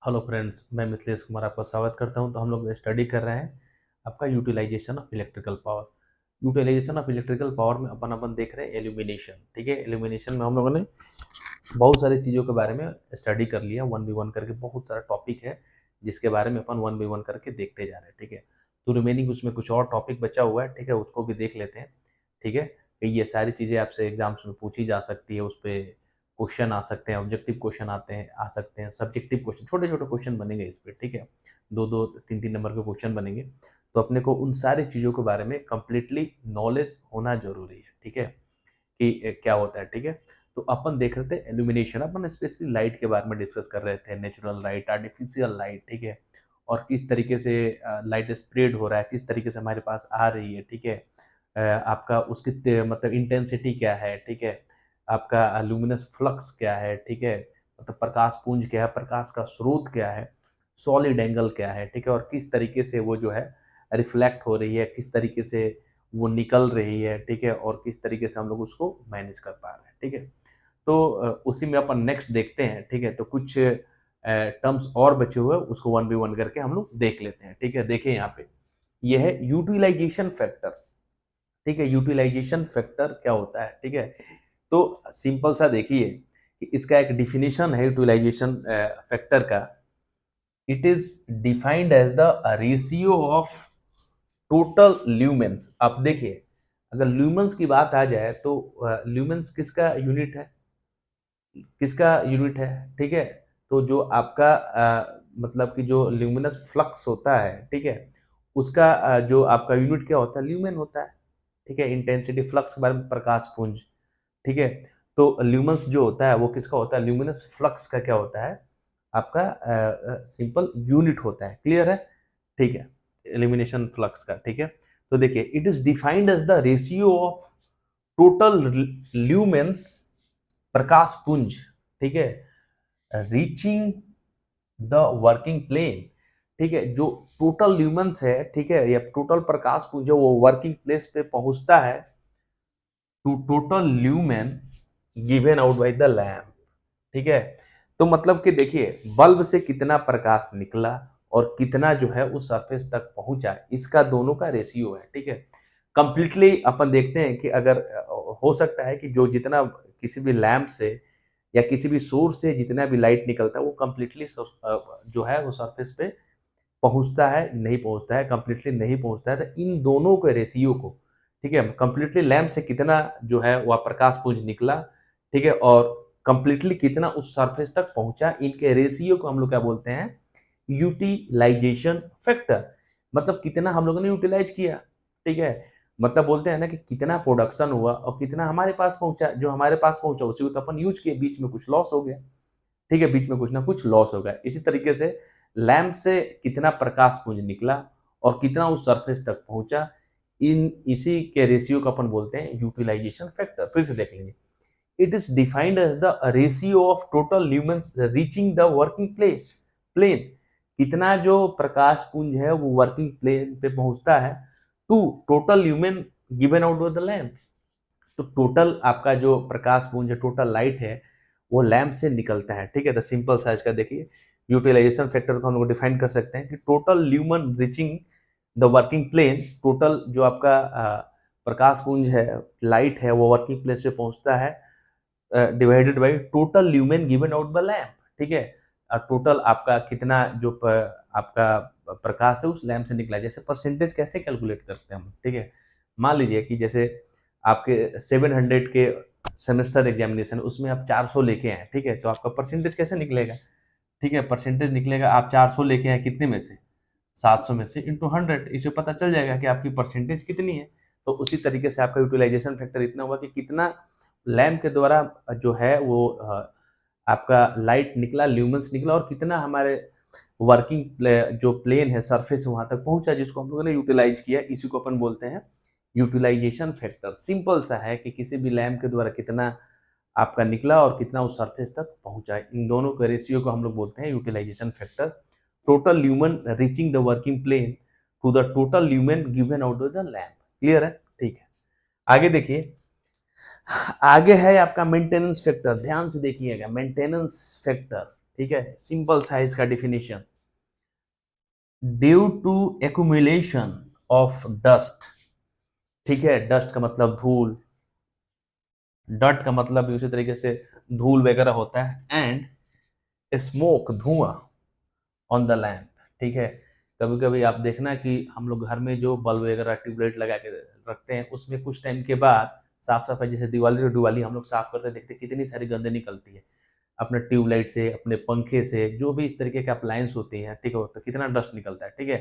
Hello friends, मैं मिथिलेश कुमार आपका स्वागत करता हूं। तो हम लोग स्टडी कर रहे हैं आपका utilization of electrical power. Utilization of electrical power में अपन अपन देख रहे हैं एल्यूमिनेशन। ठीक है, एल्यूमिनेशन में हम लोगों ने बहुत सारी चीज़ों के बारे में स्टडी कर लिया, वन बी वन करके। बहुत सारा टॉपिक है जिसके बारे में अपन वन बी वन करके देखते जा रहे हैं। ठीक है, तो रिमेनिंग उसमें कुछ और टॉपिक बचा हुआ है। ठीक है, उसको भी देख लेते हैं। ठीक है, ये सारी चीज़ें आपसे एग्जाम्स में पूछी जा सकती है, उस पर क्वेश्चन आ सकते हैं, ऑब्जेक्टिव क्वेश्चन आ सकते हैं, सब्जेक्टिव क्वेश्चन, छोटे छोटे क्वेश्चन बनेंगे इस पे। ठीक है, दो दो तीन तीन नंबर के क्वेश्चन बनेंगे। तो अपने को उन सारी चीज़ों के बारे में कंप्लीटली नॉलेज होना जरूरी है। ठीक है, कि क्या होता है। ठीक है, तो अपन देख रहे थे एल्यूमिनेशन, अपन स्पेशली लाइट के बारे में डिस्कस कर रहे थे, नेचुरल लाइट, आर्टिफिशियल लाइट। ठीक है, और किस तरीके से लाइट स्प्रेड हो रहा है, किस तरीके से हमारे पास आ रही है। ठीक है, आपका उसकी मतलब इंटेंसिटी क्या है। ठीक है, आपका लुमिनस फ्लक्स क्या है। ठीक है, मतलब प्रकाश पुंज क्या है, प्रकाश का स्रोत क्या है, सॉलिड एंगल क्या है। ठीक है, और किस तरीके से वो जो है रिफ्लेक्ट हो रही है, किस तरीके से वो निकल रही है। ठीक है, और किस तरीके से हम लोग उसको मैनेज कर पा रहे हैं। ठीक है, तो उसी में अपन नेक्स्ट देखते हैं। ठीक है, तो कुछ टर्म्स और बचे हुए हैं, उसको वन बी वन करके हम लोग देख लेते हैं। ठीक है, देखिए यहाँ पे ये है यूटिलाइजेशन फैक्टर। ठीक है, यूटिलाइजेशन फैक्टर क्या होता है। ठीक है, तो सिंपल सा देखिए कि इसका एक डिफिनेशन है यूटिलाइजेशन फैक्टर का। It is defined as the ratio of total lumens. आप देखिए, अगर ल्यूमेंस की बात आ जाए तो ल्यूमेंस किसका यूनिट है, किसका यूनिट है। ठीक है, तो जो आपका मतलब कि जो ल्यूमिनस फ्लक्स होता है। ठीक है, उसका जो आपका यूनिट क्या होता है, ल्यूमेन होता है। ठीक है, इंटेंसिटी फ्लक्स के बारे में, प्रकाश पुंज। ठीक है, तो ल्यूमस जो होता है वो किसका होता है, ल्यूमिनस फ्लक्स का क्या होता है, आपका सिंपल यूनिट होता है। क्लियर है। ठीक है, एलिमिनेशन फ्लक्स का। ठीक है, तो देखिए it is defined as the ratio of total lumens, प्रकाश पुंज। ठीक है, रीचिंग द वर्किंग प्लेन। ठीक है, जो टोटल ल्यूमेंस है, ठीक है, या टोटल प्रकाश पुंज जो वो वर्किंग प्लेस पे पहुंचता है, to total lumen given out by the lamp. ठीक है, तो मतलब कि देखिए बल्ब से कितना प्रकाश निकला और कितना जो है उस सरफेस तक पहुंचा, इसका दोनों का रेशियो है। ठीक है, कंप्लीटली अपन देखते हैं कि अगर हो सकता है कि जो जितना किसी भी लैंप से या किसी भी सोर्स से जितना भी लाइट निकलता है वो कंप्लीटली जो है वो सरफेस पे पहुंचता है, नहीं पहुंचता है, कंप्लीटली नहीं पहुंचता है। तो इन दोनों के रेशियो को, ठीक है, कंप्लीटली लैंप से कितना जो है वह प्रकाश पुंज निकला, ठीक है, और कंप्लीटली कितना उस सरफेस तक पहुंचा, इनके रेशियो को हम लोग क्या बोलते हैं, यूटिलाइजेशन फैक्टर। मतलब कितना हम लोगों ने यूटिलाइज किया। ठीक है, मतलब बोलते हैं ना कि कितना प्रोडक्शन हुआ और कितना हमारे पास पहुंचा, जो हमारे पास पहुंचा उसी को तो अपन यूज किए, बीच में कुछ लॉस हो गया। ठीक है, बीच में कुछ ना कुछ लॉस होगा। इसी तरीके से लैंप से कितना प्रकाश पुंज निकला और कितना उस सरफेस तक पहुंचा, इन इसी के रेशियो को अपन बोलते हैं यूटिलाइजेशन फैक्टर। फिर से देख लेंगे, it is defined as the ratio of total lumens reaching the working plane. कितना जो प्रकाश पुंज है वो वर्किंग प्लेन पे पहुंचता है, to total lumen given out by the lamp. तो टोटल आपका जो प्रकाश पुंज है, टोटल लाइट है, वो लैंप से निकलता है। ठीक है, तो सिंपल साइज का देखिए यूटिलाइजेशन फैक्टर को हम लोग डिफाइन कर सकते हैं कि total lumen reaching the working plane. Total जो आपका प्रकाश पुंज है, लाइट है, वो वर्किंग प्लेस पे पहुंचता है, divided by total lumen given out bye lamp. ठीक है, टोटल आपका कितना जो आपका प्रकाश है उस लैंप से निकला। जैसे परसेंटेज कैसे कैलकुलेट करते हैं हम, ठीक है, मान लीजिए कि जैसे आपके 700 के सेमेस्टर एग्जामिनेशन, उसमें आप 400 लेके आए। ठीक है, तो आपका परसेंटेज कैसे निकलेगा। ठीक है, परसेंटेज निकलेगा, आप 400 लेके आए कितने में से, 700 में से, इंटू 100, इससे पता चल जाएगा कि आपकी परसेंटेज कितनी है। तो उसी तरीके से आपका यूटिलाइजेशन फैक्टर इतना हुआ कि कितना लैंप के द्वारा जो है वो आपका लाइट निकला, ल्यूमेंस निकला, और कितना हमारे वर्किंग जो प्लेन है, सरफेस है, वहां तक पहुंचा, जिसको हम लोगों ने यूटिलाइज किया। इसी को अपन बोलते हैं यूटिलाइजेशन फैक्टर। सिंपल सा है कि किसी भी लैंप के द्वारा कितना आपका निकला और कितना उस सरफेस तक पहुंचा, इन दोनों के रेशियो को हम लोग बोलते हैं utilization factor. Total lumen reaching the working plane to the total lumen given out the lamp. Clear है। ठीक है, आगे देखिए, आगे है आपका मेंटेनेंस फैक्टर। ध्यान से देखिएगा, मेंटेनेंस फैक्टर। ठीक है, सिंपल सा है इसका definition, due to accumulation of dust, ठीक है, डस्ट का मतलब धूल, डट का मतलब भी उसी तरीके से धूल वगैरह होता है, एंड स्मोक धुआं ऑन द लैम्प, ठीक है। कभी कभी आप देखना कि हम लोग घर में जो बल्ब वगैरह ट्यूबलाइट लगा के रखते हैं उसमें कुछ टाइम के बाद साफ सफाई, जैसे दिवाली टू दिवाली हम लोग साफ करते देखते कितनी सारी गंदे निकलती है अपने ट्यूबलाइट से, अपने पंखे से, जो भी इस तरीके के अप्लायंस होती हैं, ठीक है, तो कितना डस्ट निकलता है, ठीक है।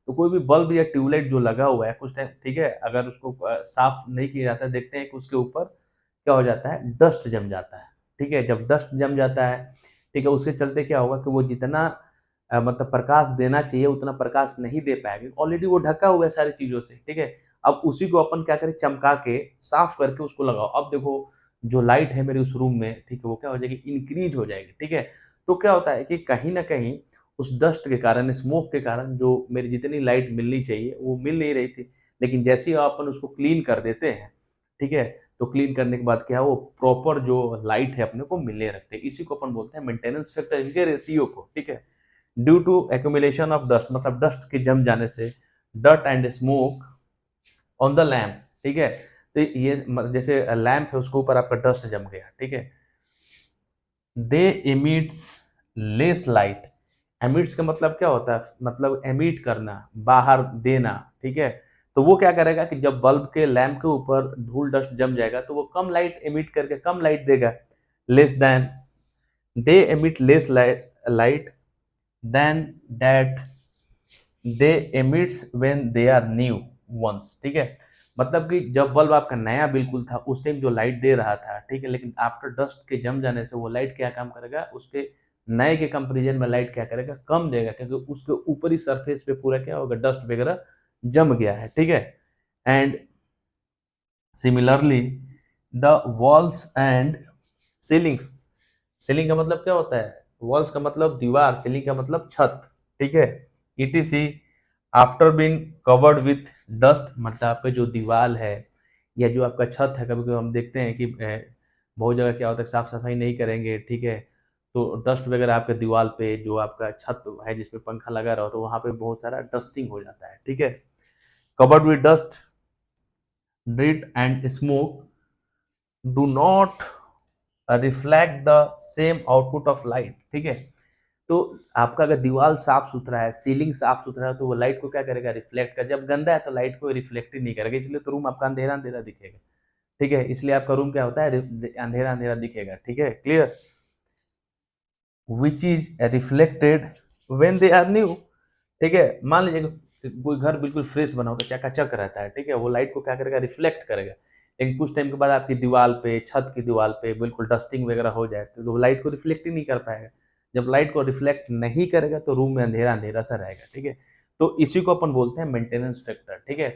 तो कोई भी बल्ब या ट्यूबलाइट जो लगा हुआ है कुछ टाइम, ठीक है, अगर उसको साफ नहीं किया जाता है, देखते हैं कि उसके ऊपर क्या हो जाता है, डस्ट जम जाता है, ठीक है। जब डस्ट जम जाता है, ठीक है, उसके चलते क्या होगा कि वो जितना मतलब प्रकाश देना चाहिए उतना प्रकाश नहीं दे पाएगी, ऑलरेडी वो ढका हुआ है सारी चीज़ों से, ठीक है। अब उसी को अपन क्या करें, चमका के साफ करके उसको लगाओ। अब देखो जो लाइट है मेरी उस रूम में, ठीक है, वो क्या हो जाएगी, इंक्रीज हो जाएगी, ठीक है। तो क्या होता है कि कहीं ना कहीं उस डस्ट के कारण, स्मोक के कारण जो मेरी जितनी लाइट मिलनी चाहिए वो मिल नहीं रही थी, लेकिन जैसे ही अपन उसको क्लीन कर देते हैं, ठीक है, तो क्लीन करने के बाद क्या है, वो प्रॉपर जो लाइट है अपने को मिलने रखते हैं। इसी को अपन बोलते हैं मेंटेनेंस फैक्टर, इनके रेशियो को, ठीक है। Due to accumulation of dust, मतलब डस्ट के जम जाने से, डट and smoke on the lamp, ठीक है। तो ये जैसे लैम्प है उसके ऊपर आपका डस्ट जम गया, ठीक है, दे एमिट्स लेस लाइट, एमिट्स का मतलब क्या होता है, मतलब एमिट करना, बाहर देना, ठीक है। तो वो क्या करेगा कि जब बल्ब के लैम्प के ऊपर धूल डस्ट जम जाएगा तो वो कम लाइट एमिट करके कम लाइट देगा, less than, they emit less light than that they emits when they are new ones, ठीक है। मतलब कि जब बल्ब आपका नया बिल्कुल था उस टाइम जो लाइट दे रहा था, ठीक है, लेकिन आफ्टर डस्ट के जम जाने से वो लाइट क्या काम करेगा, उसके नए के कंपेरिजन में लाइट क्या करेगा, कम देगा, क्योंकि उसके ऊपरी सरफेस पे पूरा क्या होगा, डस्ट वगैरह जम गया है, ठीक है। And similarly the walls and ceilings, ceiling का मतलब क्या होता है, वॉल्स का मतलब दीवार, सीलिंग का मतलब छत, ठीक है। Etc after being covered with dust, मतलब आपका जो दीवार है या जो आपका छत है, कभी कभी हम देखते हैं कि बहुत जगह क्या होता है साफ सफाई नहीं करेंगे, ठीक है, तो डस्ट वगैरह आपके दीवार पे, जो आपका छत है जिसमें पंखा लगा रहा हो, तो वहाँ पे बहुत सारा डस्टिंग हो जाता है, ठीक है। Covered with dust, dirt and smoke do not reflect the same output of light, ठीक है। तो आपका अगर दीवार साफ सुथरा है, सीलिंग साफ सुथरा है, तो वो लाइट को क्या करेगा, रिफ्लेक्ट कर, जब गंदा है तो लाइट को रिफ्लेक्ट ही नहीं करेगा, इसलिए तो रूम आपका अंधेरा अंधेरा दिखेगा, ठीक है। इसलिए आपका रूम क्या होता है, अंधेरा अंधेरा दिखेगा, ठीक है, clear. Which is reflected when they are new, ठीक है। मान लीजिए कि कोई घर बिल्कुल फ्रेश बना होता है, चकाचक रहता है, ठीक है, वो लाइट को क्या करेगा, रिफ्लेक्ट करेगा, लेकिन कुछ टाइम के बाद आपकी दीवार पे, छत की दीवार पे बिल्कुल डस्टिंग वगैरह हो जाए तो वो लाइट को रिफ्लेक्ट ही नहीं कर पाएगा। जब लाइट को रिफ्लेक्ट नहीं करेगा तो रूम में अंधेरा अंधेरा सा रहेगा, ठीक है। तो इसी को अपन बोलते हैं मेंटेनेंस फैक्टर, ठीक है।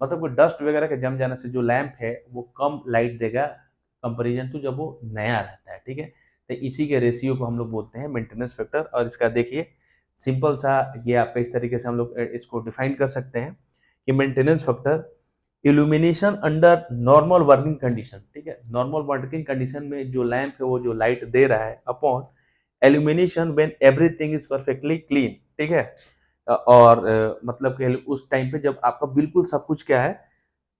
मतलब कोई डस्ट वगैरह के जम जाने से जो लैंप है वो कम लाइट देगा कंपेरिजन टू जब वो नया रहता है, ठीक है। तो इसी के रेशियो को हम लोग बोलते हैं मेंटेनेंस फैक्टर। और इसका देखिए सिंपल सा, ये आपका इस तरीके से हम लोग इसको डिफाइन कर सकते हैं कि maintenance factor illumination under normal working condition, ठीक है, नॉर्मल वर्किंग कंडीशन में जो लैंप है वो जो लाइट दे रहा है, upon illumination when everything is perfectly clean, ठीक है। और मतलब कि उस टाइम पे जब आपका बिल्कुल सब कुछ क्या है,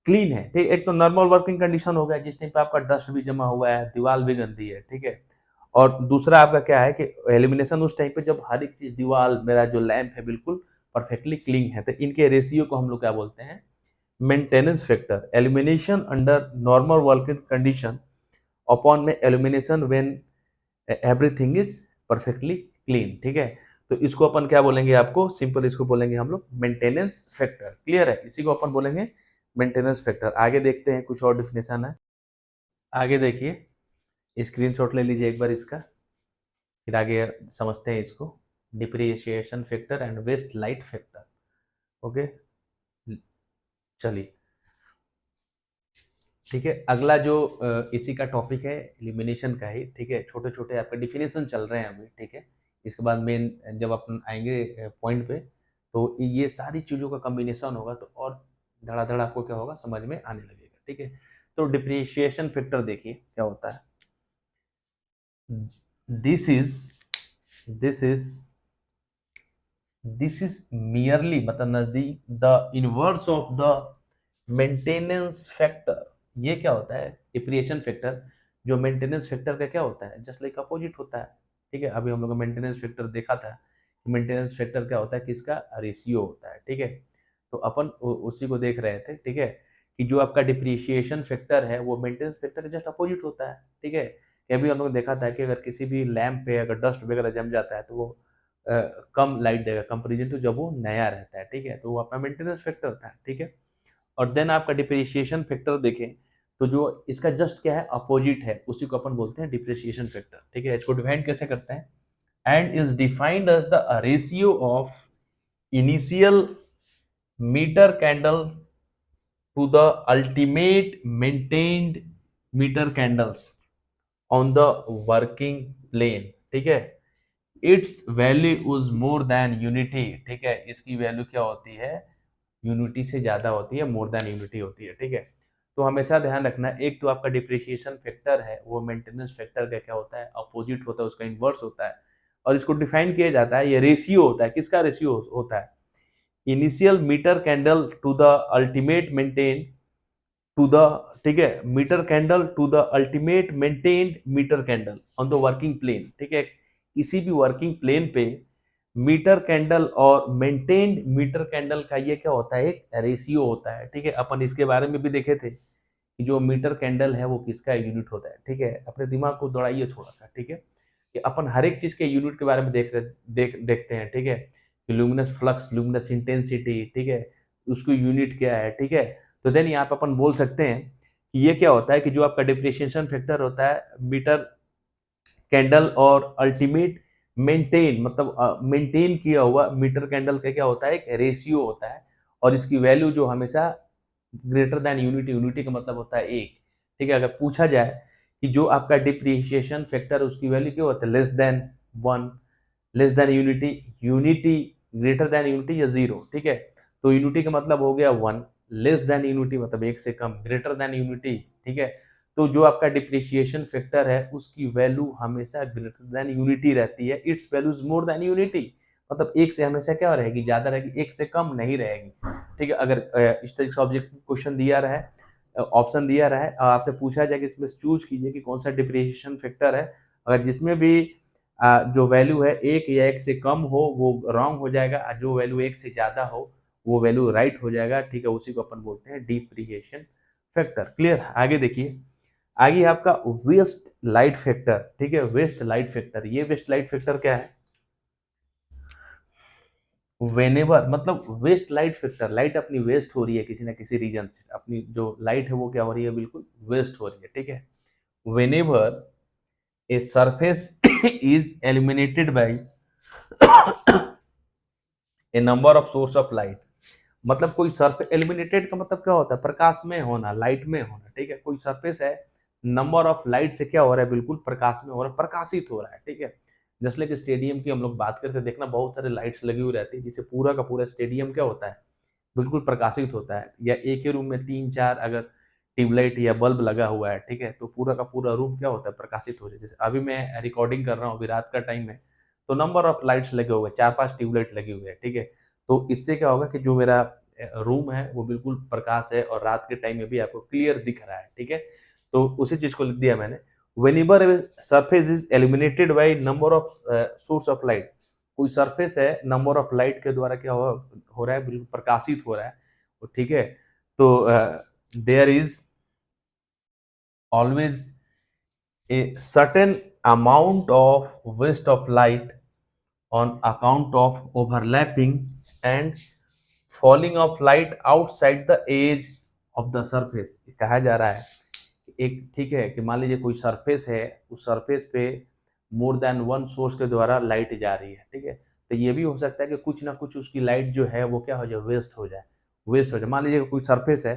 क्लीन है, ठीक। एक तो नॉर्मल वर्किंग कंडीशन हो गया जिस टाइम पे आपका डस्ट भी जमा हुआ है, दीवार भी गंदी है, ठीक है। और दूसरा आपका क्या है कि एलिमिनेशन उस टाइम पे जब हर एक चीज, दीवार, मेरा जो लैंप है बिल्कुल परफेक्टली क्लीन है, तो इनके रेशियो को हम लोग क्या बोलते हैं, maintenance factor. Illumination under normal working condition upon में illumination when everything is perfectly clean, ठीक है। तो इसको अपन क्या बोलेंगे, आपको सिंपल इसको बोलेंगे हम लोग मेंटेनेंस फैक्टर, क्लियर है, इसी को अपन बोलेंगे मेंटेनेंस फैक्टर। आगे देखते हैं कुछ और डिफिनेशन है। आगे देखिए, स्क्रीनशॉट ले लीजिए एक बार इसका, फिर आगे समझते हैं इसको। Depreciation factor and waste light factor, okay, चलिए, ठीक है। अगला जो इसी का टॉपिक है एलिमिनेशन का ही, ठीक है, छोटे छोटे आपके डिफिनेशन चल रहे हैं अभी, ठीक है। इसके बाद मेन जब अपन आएंगे पॉइंट पे तो ये सारी चीज़ों का कॉम्बिनेशन होगा तो और धड़ाधड़ आपको क्या होगा, समझ में आने लगेगा, ठीक है। तो डिप्रिशिएशन फैक्टर देखिए क्या होता है, this is this is merely मतलब नजदीक the inverse of the maintenance factor. ये क्या होता है डिप्रिसिएशन फैक्टर, जो मेंटेनेंस फैक्टर का क्या होता है जस्ट लाइक अपोजिट होता है। ठीक है, अभी हम लोग मेंटेनेंस फैक्टर देखा था। मेंटेनेंस फैक्टर क्या होता है कि इसका रेशियो होता है। ठीक है, तो अपन उसी को देख रहे थे। ठीक है, कि जो आपका डिप्रिसिएशन फैक्टर है वो मेंटेनेंस फैक्टर के जस्ट अपोजिट होता है। ठीक है, ये भी हम लोग देखा था कि अगर किसी भी लैंप पे अगर डस्ट वगैरह जम जाता है तो वो कम लाइट देगा कंपेरिजन टू जब वो नया रहता है। ठीक है, तो वो अपना मेंटेनेंस फैक्टर था। ठीक है, और देन आपका डिप्रिसिएशन फैक्टर देखें तो जो इसका जस्ट क्या है अपोजिट है, उसी को अपन बोलते हैं डिप्रिसिएशन फैक्टर। ठीक है, इसको डिफाइन कैसे करते हैं, and is defined as the ratio of initial meter candle to the ultimate maintained meter candles on the working plane. ठीक है, its value is more than unity. ठीक है, इसकी वैल्यू क्या होती है यूनिटी से ज्यादा होती है, मोर देन यूनिटी होती है। ठीक है, तो हमेशा ध्यान रखना, एक तो आपका डिप्रिसिएशन फैक्टर है वो मेंटेनेंस फैक्टर का क्या होता है अपोजिट होता है, उसका इन्वर्स होता है। और इसको डिफाइन किया जाता है, ये रेशियो होता है, किसका रेशियो होता है initial meter candle to the ultimate maintain to the, ठीक है, meter candle to the ultimate maintained meter candle on the working plane. ठीक है, किसी भी वर्किंग प्लेन पे मीटर कैंडल और मेंटेन्ड मीटर कैंडल का ये क्या होता है एक रेशियो होता है। ठीक है, अपन इसके बारे में भी देखे थे कि जो मीटर कैंडल है वो किसका यूनिट होता है। ठीक है, अपने दिमाग को दौड़ाइए थोड़ा सा। ठीक है, कि अपन हर एक चीज के यूनिट के बारे में देखते हैं। ठीक है, कि लुमिनस फ्लक्स, लुमिनस इंटेंसिटी, ठीक है, उसको यूनिट क्या है। ठीक है, तो देन यहाँ पे अपन बोल सकते हैं कि ये क्या होता है कि जो आपका डिप्रिसिएशन फैक्टर होता है मीटर कैंडल और अल्टीमेट मेंटेन मतलब मेंटेन किया हुआ मीटर कैंडल का क्या होता है एक रेशियो होता है। और इसकी वैल्यू जो हमेशा ग्रेटर देन यूनिटी, यूनिटी का मतलब होता है एक। ठीक है, अगर पूछा जाए कि जो आपका डिप्रिसिएशन फैक्टर उसकी वैल्यू क्या होता है less than one, less than unity, unity greater than unity या जीरो। ठीक है, तो यूनिटी का मतलब हो गया वन, लेस देन यूनिटी मतलब एक से कम, ग्रेटर देन यूनिटी। ठीक है, तो जो आपका डिप्रिसिएशन फैक्टर है उसकी वैल्यू हमेशा ग्रेटर देन यूनिटी रहती है, its value is more than unity, मतलब एक से हमेशा क्या रहेगी ज्यादा रहेगी, एक से कम नहीं रहेगी। ठीक है, अगर इस तरीके से ऑब्जेक्ट क्वेश्चन दिया रहा है, ऑप्शन दिया रहा है और आपसे पूछा जाए कि इसमें चूज कीजिए कि कौन सा डिप्रिसिएशन फैक्टर है, अगर जिसमें भी जो वैल्यू है एक या एक से कम हो वो रॉन्ग हो जाएगा, और जो वैल्यू एक से ज्यादा हो वो वैल्यू राइट हो जाएगा। ठीक है, उसी को अपन बोलते हैं डिप्रिसिएशन फैक्टर। क्लियर, आगे देखिए, आगे आपका वेस्ट लाइट फैक्टर। ठीक है, वेस्ट लाइट फैक्टर, ये वेस्ट लाइट फैक्टर क्या है, वेनेवर मतलब वेस्ट लाइट फैक्टर, लाइट अपनी वेस्ट हो रही है किसी ना किसी रीजन से, अपनी जो लाइट है वो क्या हो रही है बिल्कुल वेस्ट हो रही है। ठीक है, whenever a surface is eliminated bye A number of source of light, मतलब कोई सरफेस, एलिमिनेटेड का मतलब क्या होता है प्रकाश में होना, लाइट में होना। ठीक है, कोई सरफेस है, नंबर ऑफ लाइट से क्या हो रहा है बिल्कुल प्रकाश में हो रहा है, प्रकाशित हो रहा है। ठीक है, जैसे लाइक स्टेडियम की हम लोग बात करते हैं, देखना बहुत सारे लाइट्स लगी हुई रहती है जिससे पूरा का पूरा स्टेडियम क्या होता है बिल्कुल प्रकाशित होता है, या एक ही रूम में तीन चार अगर ट्यूबलाइट या बल्ब लगा हुआ है। ठीक है, तो पूरा का पूरा रूम क्या होता है प्रकाशित हो जाए। जैसे अभी मैं रिकॉर्डिंग कर रहा हूँ, अभी रात का टाइम है, तो नंबर ऑफ लाइट्स लगे हुए हैं, चार पांच ट्यूबलाइट लगी हुई है। ठीक है, तो इससे क्या होगा कि जो मेरा रूम है वो बिल्कुल प्रकाश है और रात के टाइम में भी आपको क्लियर दिख रहा है। ठीक है, तो उसी चीज को लिख दिया मैंने, whenever a surface is illuminated by number of source of light, कोई सरफेस है नंबर ऑफ लाइट के द्वारा क्या हो रहा है बिल्कुल प्रकाशित हो रहा है। ठीक है, तो there is always a certain amount of waste of light on account of overlapping and falling of light outside the edge of the surface। कहा जा रहा है एक, ठीक है, कि मान लीजिए कोई सरफेस है, उस सरफेस पे मोर देन वन सोर्स के द्वारा लाइट जा रही है। ठीक है, तो ये भी हो सकता है कि कुछ ना कुछ उसकी लाइट जो है वो क्या हो जाए वेस्ट हो जाए, वेस्ट हो जाए। मान लीजिए कोई सरफेस है,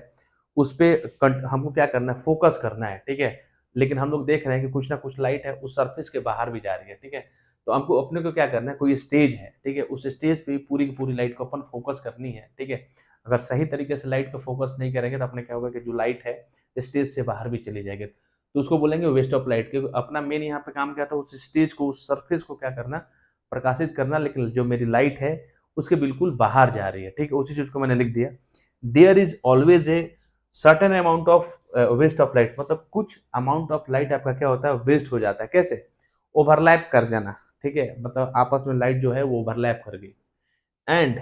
उस पे हमको क्या करना है फोकस करना है। ठीक है, लेकिन हम लोग देख रहे हैं कि कुछ ना कुछ लाइट है उस सरफेस के बाहर भी जा रही है। ठीक है, तो हमको अपने को क्या करना है, कोई स्टेज है, ठीक है, उस स्टेज पे पूरी की पूरी लाइट को अपन फोकस करनी है। ठीक है, अगर सही तरीके से लाइट को फोकस नहीं करेंगे तो अपने क्या होगा कि जो लाइट है स्टेज से बाहर भी चली जाएगी, तो उसको बोलेंगे वेस्ट ऑफ लाइट। क्योंकि अपना मेन यहाँ पे काम क्या था उस स्टेज को, उस सरफेस को क्या करना प्रकाशित करना, लेकिन जो मेरी लाइट है उसके बिल्कुल बाहर जा रही है, ठीक है, उसी चीज को मैंने लिख दिया। There is always a certain amount of waste of light, मतलब कुछ अमाउंट ऑफ लाइट आपका क्या होता है, वेस्ट हो जाता है। कैसे? ओवरलैप कर देना, ठीक है, मतलब आपस में लाइट जो है वो ओवरलैप कर गई। And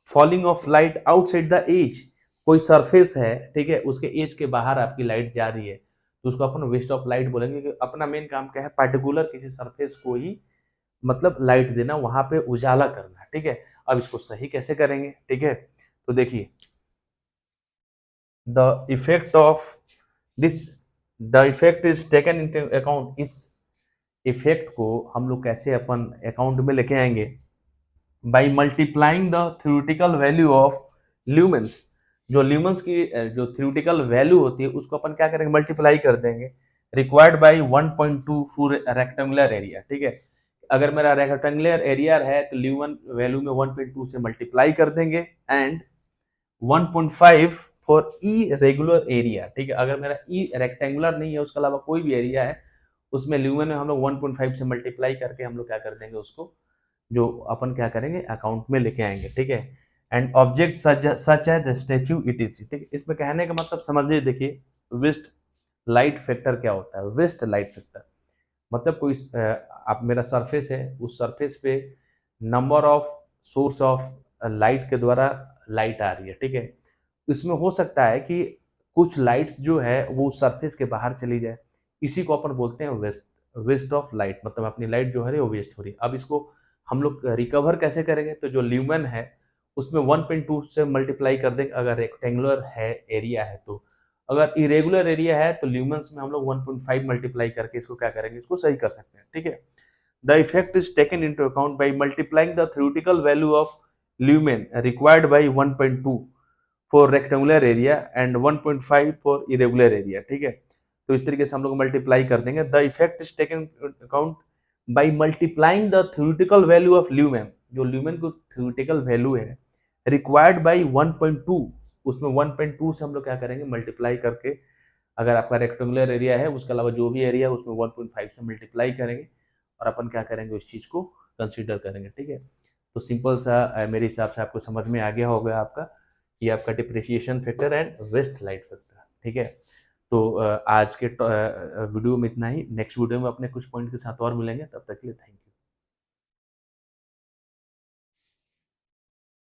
falling of light outside the edge, कोई सरफेस है, ठीक है, उसके एज के बाहर आपकी लाइट जा रही है, तो उसको अपन वेस्ट ऑफ लाइट बोलेंगे। कि अपना मेन काम क्या है, पार्टिकुलर किसी सरफेस को ही मतलब लाइट देना, वहां पे उजाला करना, ठीक है। अब इसको सही कैसे करेंगे, ठीक है, तो देखिए, the effect of this, the effect is taken into account, इस इफेक्ट को हम लोग कैसे अपन अकाउंट में लेके आएंगे, by multiplying the theoretical value of lumens. जो ल्यूमेंस की जो थ्योरेटिकल वैल्यू होती है उसको अपन क्या करेंगे, मल्टीप्लाई कर देंगे required by 1.2 for rectangular area, ठीक है। अगर मेरा रेक्टेंगुलर एरिया है तो ल्यूमेन वैल्यू में 1.2 से मल्टीप्लाई कर देंगे, and 1.5 for E regular area, ठीक है। अगर मेरा ई रेक्टेंगुलर नहीं है, उसके अलावा कोई भी एरिया है, उसमें ल्यूमेन में हम लोग 1.5 से मल्टीप्लाई करके हम लोग क्या कर देंगे, उसको जो अपन क्या करेंगे अकाउंट में लेके आएंगे, ठीक है। And object such as statue it is, ठीक है। इसमें कहने का मतलब समझिए, देखिए, वेस्ट लाइट फैक्टर क्या होता है। वेस्ट लाइट फैक्टर मतलब कोई आप मेरा सरफेस है, उस सरफेस पे number of source of light के द्वारा लाइट आ रही है, ठीक है। इसमें हो सकता है कि कुछ लाइट्स जो है वो सरफेस के बाहर चली जाए, इसी को अपन बोलते हैं वेस्ट, वेस्ट ऑफ लाइट, मतलब अपनी लाइट जो है वो वेस्ट हो रही है। अब इसको हम लोग रिकवर कैसे करेंगे, तो जो ल्यूमेन है उसमें 1.2 से मल्टीप्लाई कर देंगे अगर रेक्टेंगुलर है एरिया है तो। अगर इरेगुलर एरिया है तो ल्यूमेंस में हम लोग 1.5 मल्टीप्लाई करके इसको क्या करेंगे, इसको सही कर सकते हैं, ठीक है। The effect is taken into account by multiplying the theoretical value of lumen required by 1.2 for rectangular area and 1.5 for irregular area, ठीक है। तो इस तरीके से हम लोग मल्टीप्लाई कर देंगे। The effect is taken account by multiplying the theoretical value of lumen, जो ल्यूमेन को थ्योरेटिकल वैल्यू है रिक्वायर्ड बाय 1.2, उसमें 1.2 से हम लोग क्या करेंगे, मल्टीप्लाई करके, अगर आपका रेक्टेंगुलर एरिया है उसके अलावा जो भी एरिया है उसमें 1.5 से मल्टीप्लाई करेंगे और अपन क्या करेंगे, उस चीज को कंसीडर करेंगे, ठीक है। तो सिंपल सा मेरे हिसाब से आपको समझ में आ गया होगा आपका, ये आपका depreciation factor and waste light factor, ठीक है। तो आज के वीडियो में इतना ही। नेक्स्ट वीडियो में अपने कुछ पॉइंट के साथ और मिलेंगे, तब तक के लिए थैंक यू।